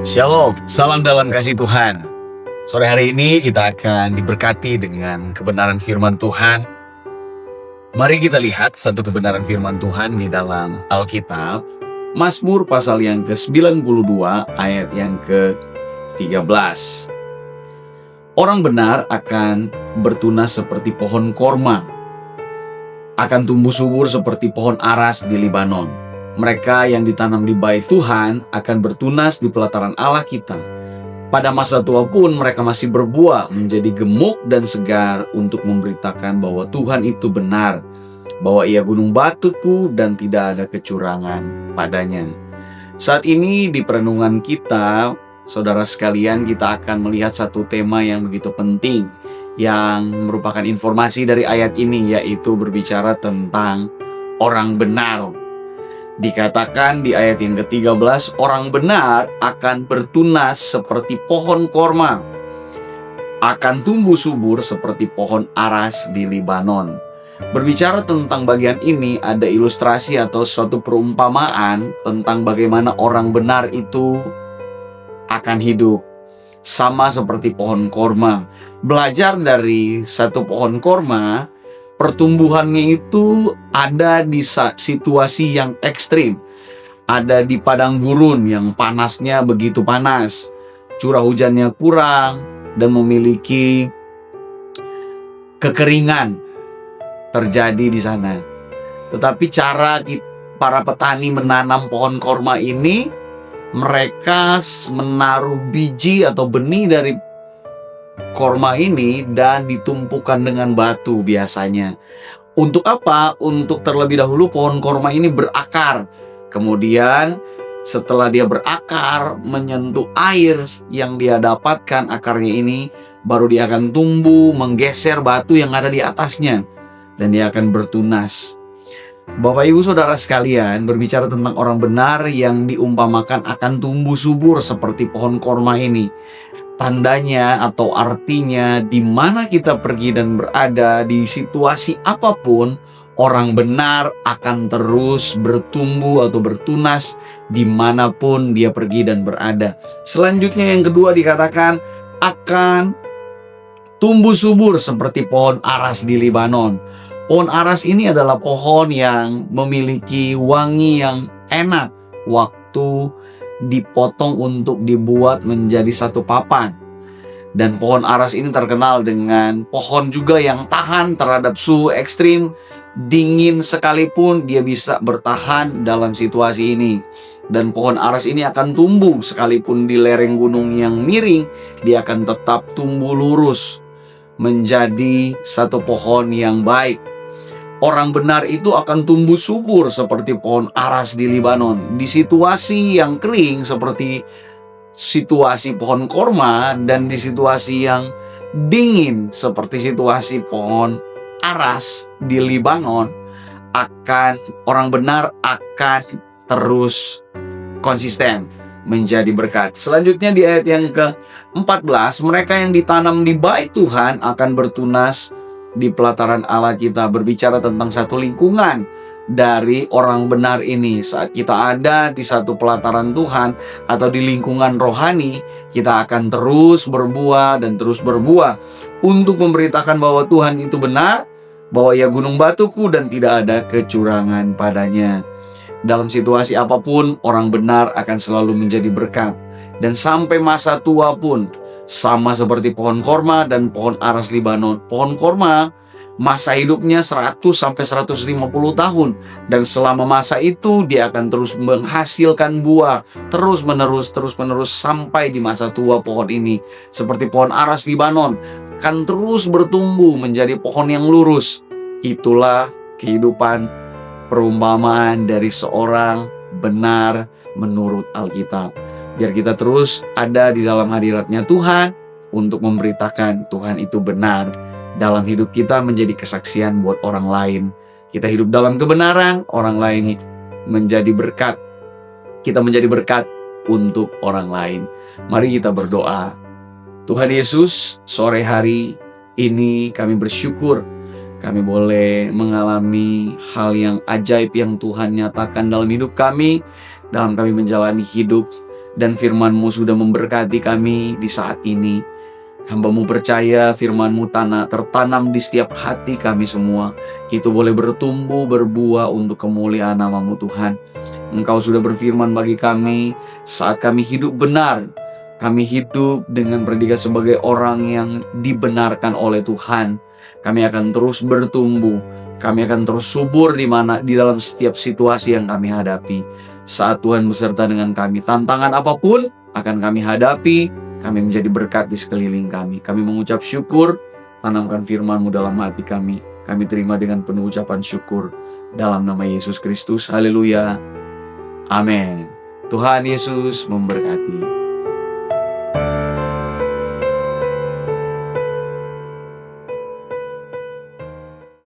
Shalom, salam dalam kasih Tuhan. Sore hari ini kita akan diberkati dengan kebenaran firman Tuhan. Mari kita lihat satu kebenaran firman Tuhan di dalam Alkitab. Mazmur pasal yang ke-92 ayat yang ke-13. Orang benar akan bertunas seperti pohon korma, akan tumbuh subur seperti pohon aras di Libanon. Mereka yang ditanam di bait Tuhan akan bertunas di pelataran Allah kita. Pada masa tua pun mereka masih berbuah, menjadi gemuk dan segar untuk memberitakan bahwa Tuhan itu benar, bahwa Ia gunung batuku dan tidak ada kecurangan padanya. Saat ini di perenungan kita, saudara sekalian, kita akan melihat satu tema yang begitu penting, yang merupakan informasi dari ayat ini, yaitu berbicara tentang orang benar. Dikatakan di ayat yang ke-13, orang benar akan bertunas seperti pohon korma, akan tumbuh subur seperti pohon aras di Libanon. Berbicara tentang bagian ini, ada ilustrasi atau suatu perumpamaan tentang bagaimana orang benar itu akan hidup, sama seperti pohon korma. Belajar dari satu pohon korma, pertumbuhannya itu ada di situasi yang ekstrim. Ada di padang gurun yang panasnya begitu panas, curah hujannya kurang, dan memiliki kekeringan terjadi di sana. Tetapi cara para petani menanam pohon korma ini, mereka menaruh biji atau benih dari korma ini dan ditumpukan dengan batu biasanya. Untuk apa? Untuk terlebih dahulu pohon korma ini berakar. Kemudian setelah dia berakar, menyentuh air yang dia dapatkan, akarnya ini, baru dia akan tumbuh, menggeser batu yang ada di atasnya, dan dia akan bertunas. Bapak Ibu Saudara sekalian, berbicara tentang orang benar yang diumpamakan akan tumbuh subur seperti pohon korma ini. Tandanya atau artinya, di mana kita pergi dan berada, di situasi apapun, orang benar akan terus bertumbuh atau bertunas dimanapun dia pergi dan berada. Selanjutnya yang kedua dikatakan akan tumbuh subur seperti pohon aras di Libanon. Pohon aras ini adalah pohon yang memiliki wangi yang enak waktu dipotong untuk dibuat menjadi satu papan. Dan pohon aras ini terkenal dengan pohon juga yang tahan terhadap suhu ekstrim, dingin sekalipun dia bisa bertahan dalam situasi ini. Dan pohon aras ini akan tumbuh sekalipun di lereng gunung yang miring, dia akan tetap tumbuh lurus menjadi satu pohon yang baik. Orang benar itu akan tumbuh subur seperti pohon aras di Libanon. Di situasi yang kering seperti situasi pohon korma, dan di situasi yang dingin seperti situasi pohon aras di Libanon, orang benar akan terus konsisten menjadi berkat. Selanjutnya di ayat yang ke-14, mereka yang ditanam di bait Tuhan akan bertunas di pelataran Allah kita. Berbicara tentang satu lingkungan dari orang benar ini. Saat kita ada di satu pelataran Tuhan atau di lingkungan rohani, kita akan terus berbuah dan terus berbuah untuk memberitakan bahwa Tuhan itu benar, bahwa Ia gunung batuku dan tidak ada kecurangan padanya. Dalam situasi apapun, orang benar akan selalu menjadi berkat. Dan sampai masa tua pun, sama seperti pohon korma dan pohon aras Libanon. Pohon korma masa hidupnya 100 sampai 150 tahun, dan selama masa itu dia akan terus menghasilkan buah terus menerus sampai di masa tua pohon ini, seperti pohon aras Libanon, akan terus bertumbuh menjadi pohon yang lurus. Itulah kehidupan perumpamaan dari seorang benar menurut Alkitab. Biar kita terus ada di dalam hadiratnya Tuhan untuk memberitakan Tuhan itu benar dalam hidup kita, menjadi kesaksian buat orang lain. Kita hidup dalam kebenaran, orang lain menjadi berkat. Kita menjadi berkat untuk orang lain. Mari kita berdoa. Tuhan Yesus, sore hari ini kami bersyukur kami boleh mengalami hal yang ajaib yang Tuhan nyatakan dalam hidup kami, dalam kami menjalani hidup. dan firman-Mu sudah memberkati kami di saat ini. Hamba-Mu percaya firman-Mu tertanam di setiap hati kami semua. Itu boleh bertumbuh, berbuah untuk kemuliaan nama-Mu Tuhan. Engkau sudah berfirman bagi kami saat kami hidup benar. Kami hidup dengan predikat sebagai orang yang dibenarkan oleh Tuhan. Kami akan terus bertumbuh. Kami akan terus subur di dalam setiap situasi yang kami hadapi. Saat Tuhan beserta dengan kami, tantangan apapun akan kami hadapi. Kami menjadi berkat di sekeliling kami. Kami mengucap syukur. Tanamkan firman-Mu dalam hati kami. Kami terima dengan penuh ucapan syukur. Dalam nama Yesus Kristus. Haleluya. Amin. Tuhan Yesus memberkati.